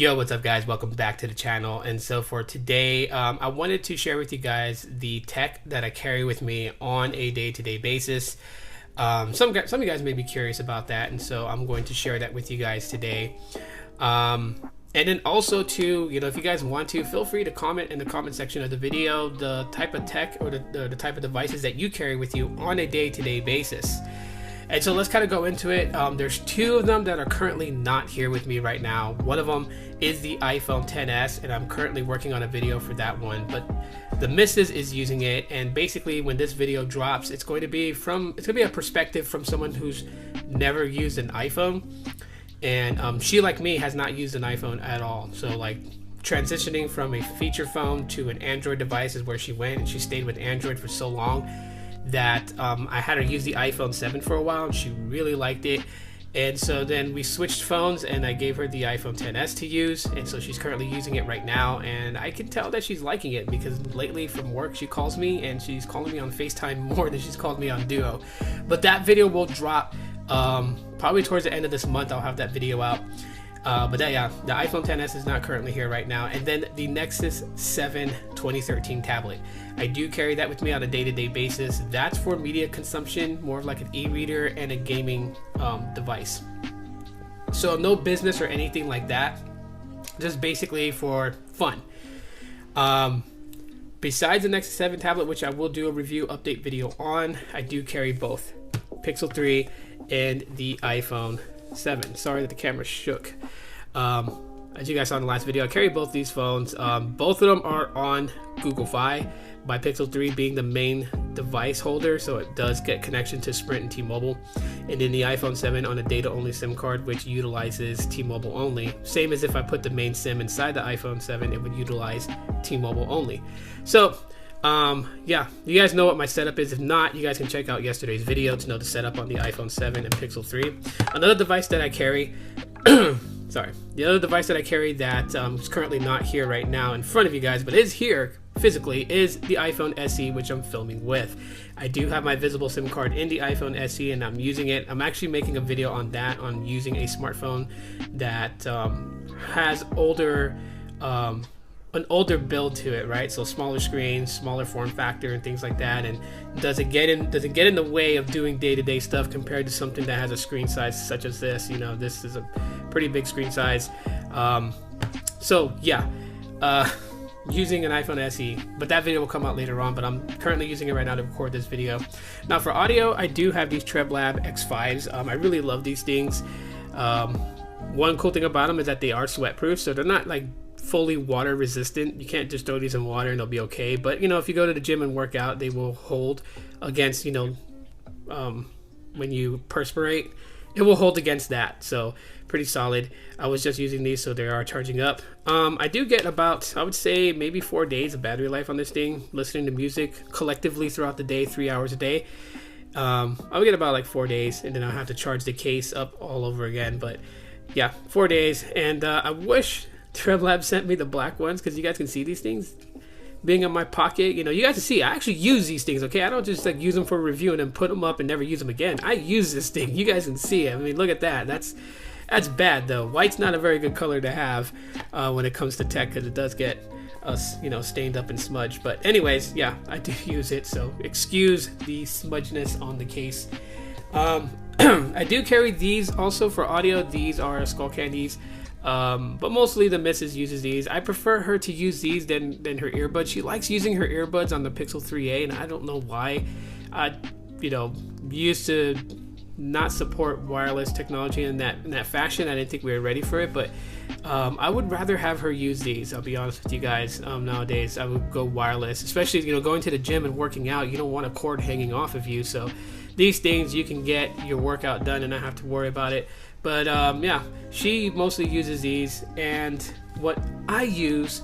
Yo, what's up guys? Welcome back to the channel. And so for today, I wanted to share with you guys the tech that I carry with me on a day-to-day basis. Some of you guys may be curious about that, and so I'm going to share that with you guys today. And then also too, if you guys want to, feel free to comment in the comment section of the video the type of tech or the type of devices that you carry with you on a day-to-day basis. And so let's kind of go into it. There's two of them that are currently not here with me right now. One of them is the iPhone XS, and I'm currently working on a video for that one. But the missus is using it, and basically when this video drops, it's going to be a perspective from someone who's never used an iPhone, and she, like me, has not used an iPhone at all. So like transitioning from a feature phone to an Android device is where she went, and she stayed with Android for so long that I had her use the iPhone 7 for a while, and she really liked it. And so then we switched phones, and I gave her the iPhone XS to use, and so she's currently using it right now, and I can tell that she's liking it because lately from work she calls me, and she's calling me on FaceTime more than she's called me on Duo. But that video will drop probably towards the end of this month. I'll have that video out. But the iPhone XS is not currently here right now. And then the Nexus 7 2013 tablet. I do carry that with me on a day-to-day basis. That's for media consumption, more of like an e-reader and a gaming device. So no business or anything like that. Just basically for fun. Besides the Nexus 7 tablet, which I will do a review update video on, I do carry both Pixel 3 and the iPhone 7. Sorry that the camera shook. As you guys saw in the last video, I carry both these phones. Both of them are on Google Fi, by Pixel 3 being the main device holder, so it does get connection to Sprint and T-Mobile. And then the iPhone 7 on a data-only SIM card, which utilizes T-Mobile only. Same as if I put the main SIM inside the iPhone 7, it would utilize T-Mobile only. So yeah, you guys know what my setup is. If not, you guys can check out yesterday's video to know the setup on the iPhone 7 and Pixel 3. Another device that I carry the other device that I carry that is currently not here right now in front of you guys, but is here physically, is the iPhone SE, which I'm filming with. I do have my visible SIM card in the iPhone SE, and I'm using it. I'm actually making a video on that, on using a smartphone that has an older build to it, right? So smaller screen, smaller form factor, and things like that. And does it get in the way of doing day-to-day stuff compared to something that has a screen size such as this? This is a pretty big screen size. So yeah, using an iPhone SE, but that video will come out later on. But I'm currently using it right now to record this video. Now for audio, I do have these TrebLab X5s. I really love these things. One cool thing about them is that they are sweat proof, so they're not like fully water resistant. You can't just throw these in water and they'll be okay. But if you go to the gym and work out, they will hold against when you perspirate, it will hold against that. So pretty solid. I was just using these, so they are charging up. I do get about, I would say, maybe 4 days of battery life on this thing, listening to music collectively throughout the day, 3 hours a day. I would get about like 4 days, and then I'll have to charge the case up all over again. But yeah, 4 days. And I wish TrebLab sent me the black ones, because you guys can see these things being in my pocket. You guys can see I actually use these things, okay? I don't just like use them for review and then put them up and never use them again. I use this thing. You guys can see it. I mean, look at that. That's bad though. White's not a very good color to have when it comes to tech, because it does get us stained up and smudged. But anyways, yeah, I do use it, so excuse the smudginess on the case. I do carry these also for audio. These are Skull Candies. But mostly the missus uses these. I prefer her to use these than her earbuds. She likes using her earbuds on the Pixel 3a, and I don't know why. I used to not support wireless technology in that fashion. I didn't think we were ready for it, but I would rather have her use these. I'll be honest with you guys. Nowadays I would go wireless, especially going to the gym and working out. You don't want a cord hanging off of you, so these things, you can get your workout done and not have to worry about it. But yeah, she mostly uses these, and what I use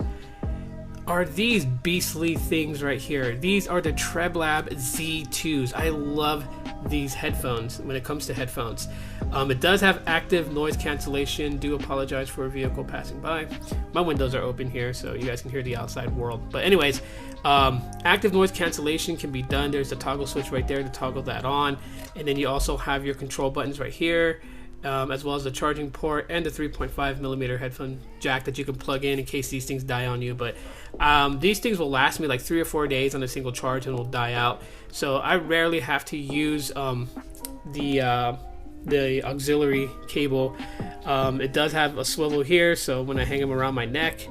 are these beastly things right here. These are the TrebLab Z2s. I love these headphones when it comes to headphones. It does have active noise cancellation. Do apologize for a vehicle passing by. My windows are open here, so you guys can hear the outside world. But anyways, active noise cancellation can be done. There's a toggle switch right there to toggle that on, and then you also have your control buttons right here as well as the charging port and the 3.5 millimeter headphone jack that you can plug in case these things die on you. But these things will last me like 3 or 4 days on a single charge and will die out. So I rarely have to use the auxiliary cable. It does have a swivel here, so when I hang them around my neck,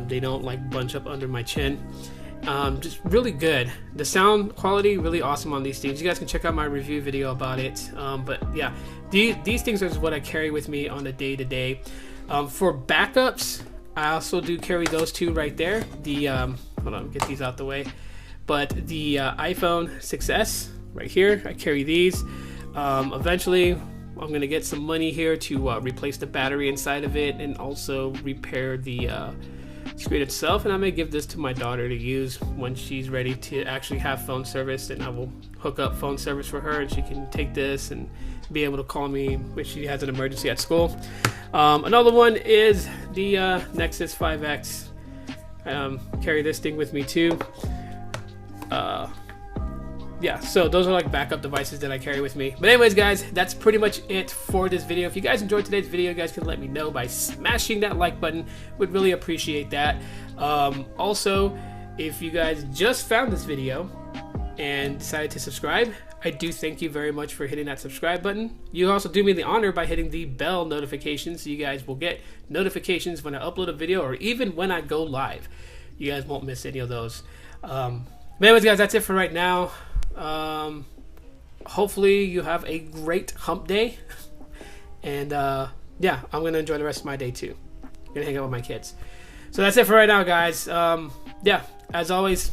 they don't like bunch up under my chin. Just really good. The sound quality really awesome on these things. You guys can check out my review video about it. But yeah, these things are what I carry with me on a day-to-day. For backups, I also do carry those two right there. The hold on, get these out the way. But the iPhone 6s right here, I carry these. Eventually I'm gonna get some money here to replace the battery inside of it and also repair the screen itself, and I may give this to my daughter to use when she's ready to actually have phone service, and I will hook up phone service for her and she can take this and be able to call me when she has an emergency at school. Another one is the Nexus 5X. Carry this thing with me too. Yeah, so those are like backup devices that I carry with me. But anyways, guys, that's pretty much it for this video. If you guys enjoyed today's video, you guys can let me know by smashing that like button. Would really appreciate that. Also, if you guys just found this video and decided to subscribe, I do thank you very much for hitting that subscribe button. You also do me the honor by hitting the bell notification, so you guys will get notifications when I upload a video or even when I go live. You guys won't miss any of those. But anyways, guys, that's it for right now. Hopefully you have a great hump day, and yeah, I'm gonna enjoy the rest of my day too. Gonna hang out with my kids. So that's it for right now, guys. Yeah, as always,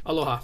aloha.